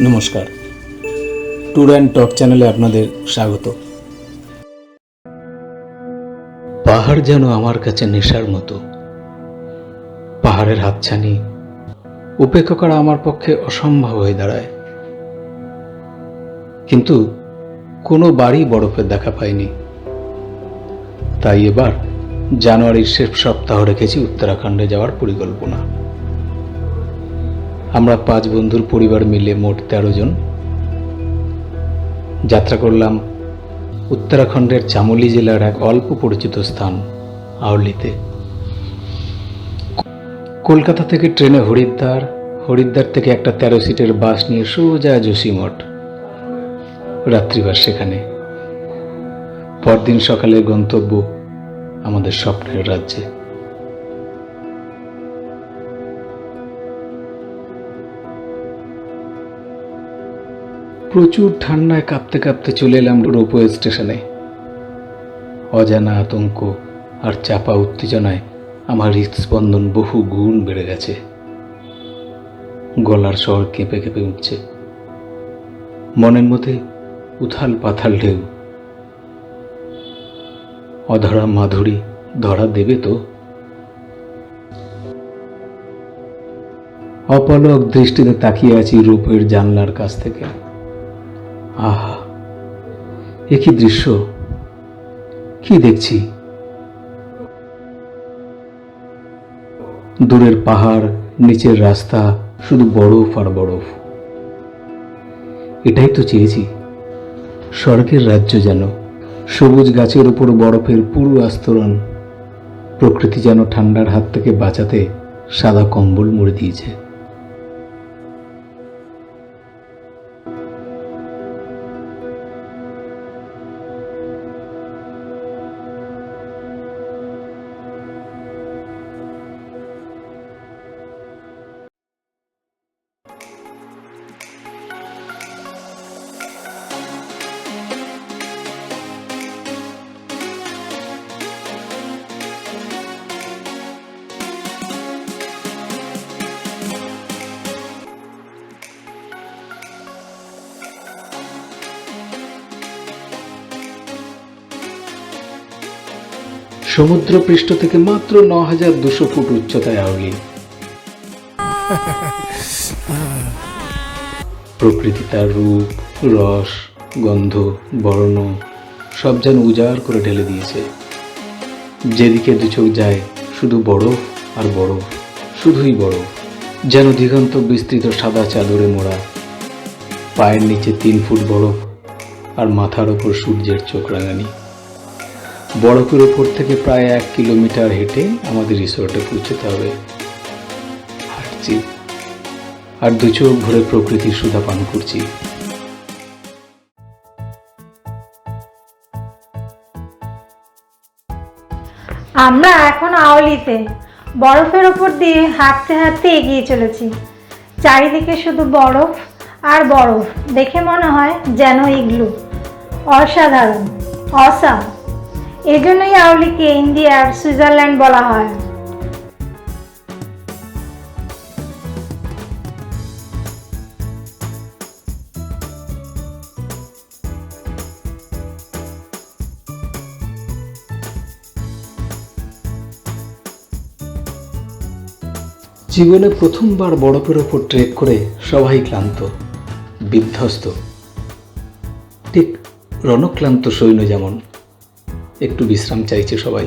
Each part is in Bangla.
নমস্কার, ট্যুর অ্যান্ড টক চ্যানেলে আপনাদের স্বাগত। পাহাড় যেন আমার কাছে নেশার মতো। পাহাড়ের হাতছানি উপেক্ষা করা আমার পক্ষে অসম্ভব হয়ে দাঁড়ায়। কিন্তু কোনো বাড়ি বরফের দেখা পাইনি। তাই এবার জানুয়ারির শেষ সপ্তাহ রেখেছি উত্তরাখণ্ডে যাওয়ার পরিকল্পনা। আমরা 5 বন্ধুর পরিবার মিলে মোট 13 জন যাত্রা করলাম উত্তরাখণ্ডের চামোলি জেলার এক অল্প পরিচিত স্থান আওলিতে। কলকাতা থেকে ট্রেনে হরিদ্বার থেকে একটা 13 সিটের বাস নিয়ে সোজা যোশীমঠ, রাত্রিবাস সেখানে। পরদিন সকালে গন্তব্য আমাদের স্বপ্নের রাজ্যে। প্রচুর ঠান্ডায় কাঁপতে কাঁপতে চলে এলাম রোপওয়ে স্টেশনে। অজানা আতঙ্ক আর চাপা উত্তেজনায় আমার হৃদস্পন্দন বহু গুণ বেড়ে গেছে। গলার স্বর কেঁপে কেঁপে উঠছে, মনের মধ্যে উথাল পাথাল ঢেউ। অধরা মাধুরী ধরা দেবে তো? অপলক দৃষ্টিতে তাকিয়ে আছি রোপওয়ের জানলার কাছ থেকে। আহা, এ কি দৃশ্য! কি দেখছি! দূরের পাহাড়, নিচের রাস্তা, শুধু বরফ আর বরফ। এটাই তো চেয়েছি, স্বর্গের রাজ্য যেন। সবুজ গাছের উপর বরফের পুরু আস্তরণ। প্রকৃতি যেন ঠান্ডার হাত থেকে বাঁচাতে সাদা কম্বল মুড়ে দিয়েছে। সমুদ্রপৃষ্ঠ থেকে মাত্র 9200 ফুট উচ্চতায় আওলি। প্রকৃতি তার রূপ, রস, গন্ধ, বর্ণ সব যেন উজাড় করে ঢেলে দিয়েছে। যেদিকে দু চোখ যায় শুধু বরফ আর বরফ, শুধুই বরফ। যেন দিগন্ত বিস্তৃত সাদা চাদরে মোড়া। পায়ের নিচে 3 ফুট বরফ আর মাথার ওপর সূর্যের চোখ রাঙানি। বরফের ওপর থেকে প্রায় 1 কিলোমিটার হেঁটে আমাদের রিসোর্টে পৌঁছতে হবে। হাঁটছি আর দু চোখ ভরে প্রকৃতির সুধা পান করছি। আমরা এখন আওলিতে বরফের উপর দিয়ে হাঁটতে হাঁটতে এগিয়ে চলেছি। চারিদিকে শুধু বরফ আর বরফ, দেখে মনে হয় যেন ইগলু। অসাধারণ, অসাম। এজন্যই আওলিকে ইন্ডিয়ার সুইজারল্যান্ড বলা হয়। জীবনে প্রথমবার বরফের ওপর ট্রেক করে সবাই ক্লান্ত, বিধ্বস্ত। ঠিক রণক্লান্ত সৈন্য যেমন একটু বিশ্রাম চাইছে সবাই।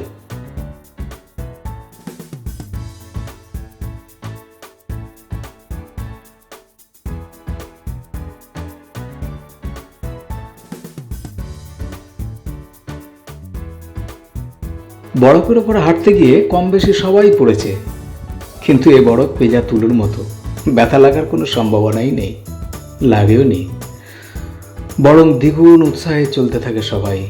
বরফের ওপরে হাঁটতে গিয়ে কম বেশি সবাই পড়েছে, কিন্তু এ বরফ ভেজা তুলোর মতো। ব্যথা লাগার কোনো সম্ভাবনাই নেই, লাগেও নি। বরং দ্বিগুণ উৎসাহে চলতে থাকে সবাই।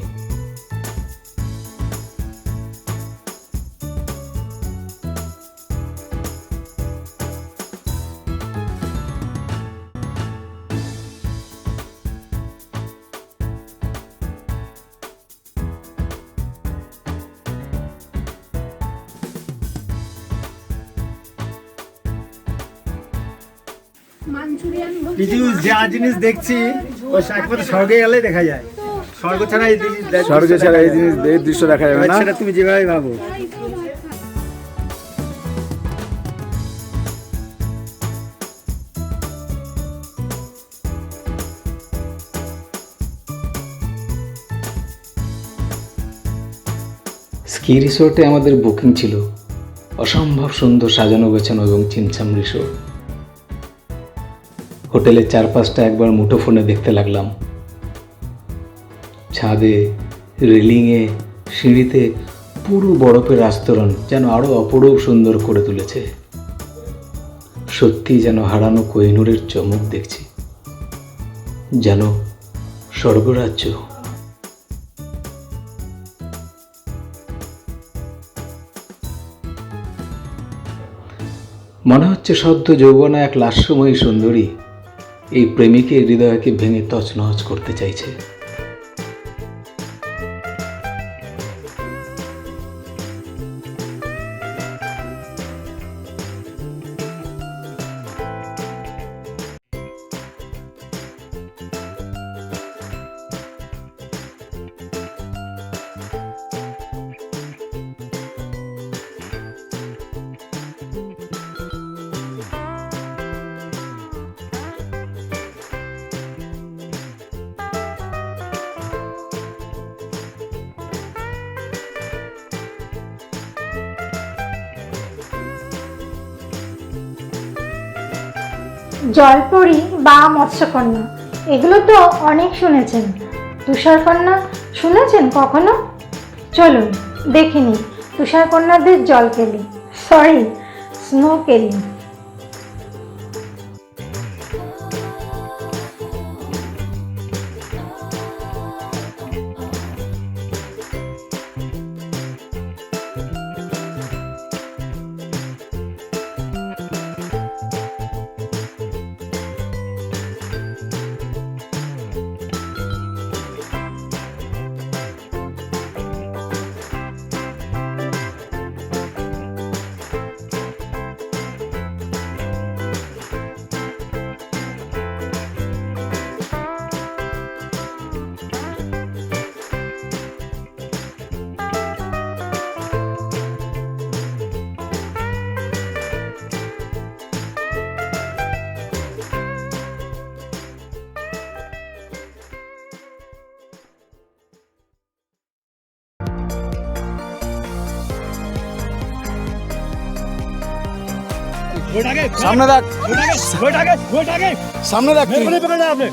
কিছু যা জিনিস দেখছি ওই একমাত্র স্বর্গে গেলে দেখা যায়। স্বর্গ ছাড়া এই জিনিস স্বর্গে ছাড়া এই জিনিস এই দৃশ্য দেখা যাবে না। সেটা তুমি যেভাবে ভাবো। স্কি রিসোর্টে আমাদের বুকিং ছিল। অসম্ভব সুন্দর সাজানো গোছানো এবং চিমছাম রিসোর্ট। হোটেলের চারপাশটা একবার মুঠোফোনে দেখতে লাগলাম। ছাদে, রেলিংয়ে, সিঁড়িতে পুরো বরফের আস্তরণ যেন আরও অপরূপ সুন্দর করে তুলেছে। সত্যি যেন হারানো কোহিনূরের চমক দেখছি, যেন স্বর্গরাজ্য। মনে হচ্ছে সদ্য যৌবনা এক লাস্যময়ী সুন্দরী এই প্রেমিকের হৃদয়কে ভেঙে তছনছ করতে চাইছে। জলপরি বা মৎস্যকন্যা এগুলো তো অনেক শুনেছেন। তুষারকন্যা শুনেছেন কখনো? চলুন দেখিনি তুষারকন্যাদের জল কেলি, সরি স্নো কেলি। সামনে দেখ, সামনে দেখ তুই।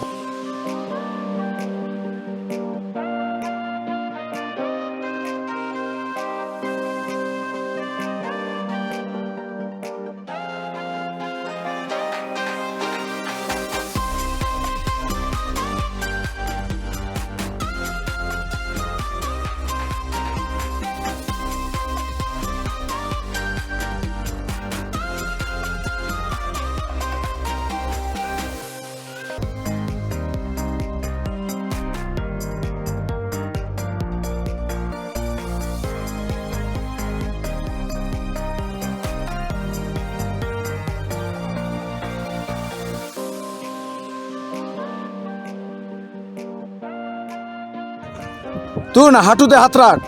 तू ना हाथों हाथ रख।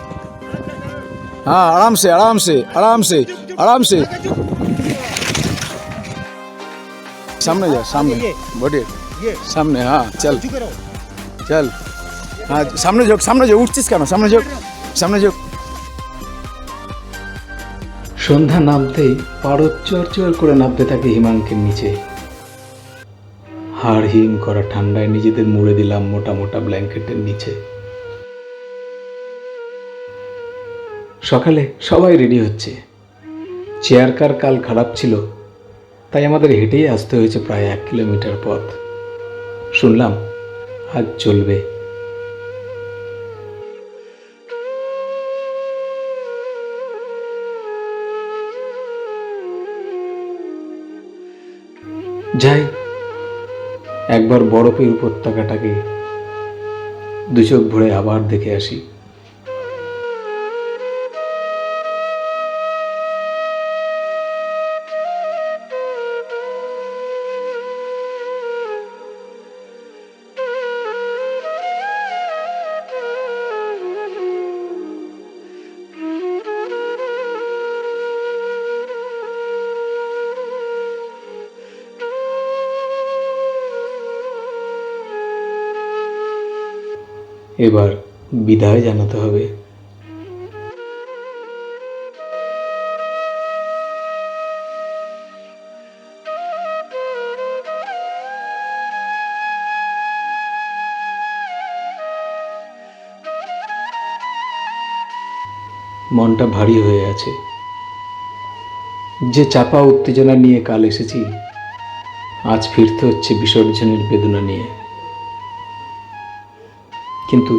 हाँ आराम से आराम से आराम से आराम से। सामने जा, सामने बढ़िया, सामने। हाँ चल चल, हाँ सामने झोंक, सामने झोंक, उठছিস কেন? सामने झोंक, सामने झोंक। সন্ধ্যা নামতেই পারদ চড়চড় করে নামতে থাকে হিমাঙ্কের নিচে। হাড় হিম করা ঠান্ডায় নিজেদের মুড়ে দিলাম মোটা মোটা ব্ল্যাঙ্কেটের নিচে। সকালে সবাই রেডি হচ্ছে। চেয়ার কার কাল খারাপ ছিল, তাই আমাদের হেঁটেই আসতে হয়েছে প্রায় 1 কিলোমিটার পথ। শুনলাম আজ চলবে। যাই একবার বরফের উপত্যকাটাকে দু চোখ ভরে আবার দেখে আসি। এবার বিদায় জানাতে হবে। মনটা ভারী হয়ে আছে। যে চাপা উত্তেজনা নিয়ে কাল এসেছি, আজ ফিরতে হচ্ছে বিসর্জনের বেদনা নিয়ে। কিন্তু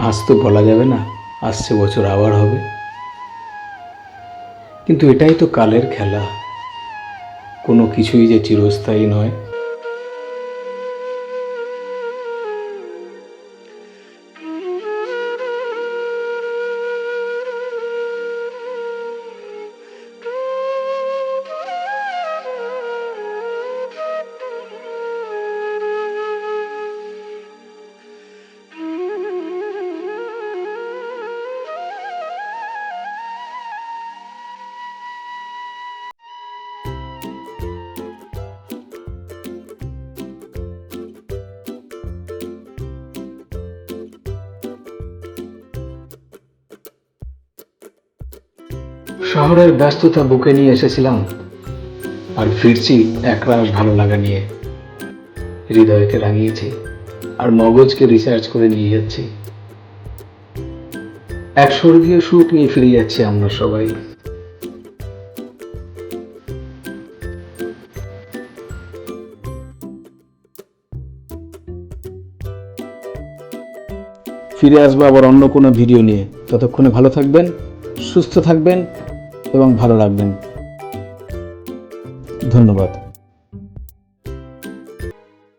আজ তো বলা যাবে না আসছে বছর আবার হবে। কিন্তু এটাই তো কালের খেলা, কোনো কিছুই যে চিরস্থায়ী নয়। শহরের ব্যস্ততা বুকে নিয়ে এসেছিলাম, আর ফিরছি একরাশ ভালো লাগা নিয়ে। হৃদয়কে রাঙিয়েছি আর মগজকে রিচার্জ করে নিয়ে যাচ্ছি। এক স্বর্গীয় সুখ নিয়ে ফিরে যাচ্ছি আমরা সবাই। ফিরে আসবো আবার অন্য কোনো ভিডিও নিয়ে। ততক্ষণে ভালো থাকবেন, সুস্থ থাকবেন এবং ভালো রাখবেন। ধন্যবাদ।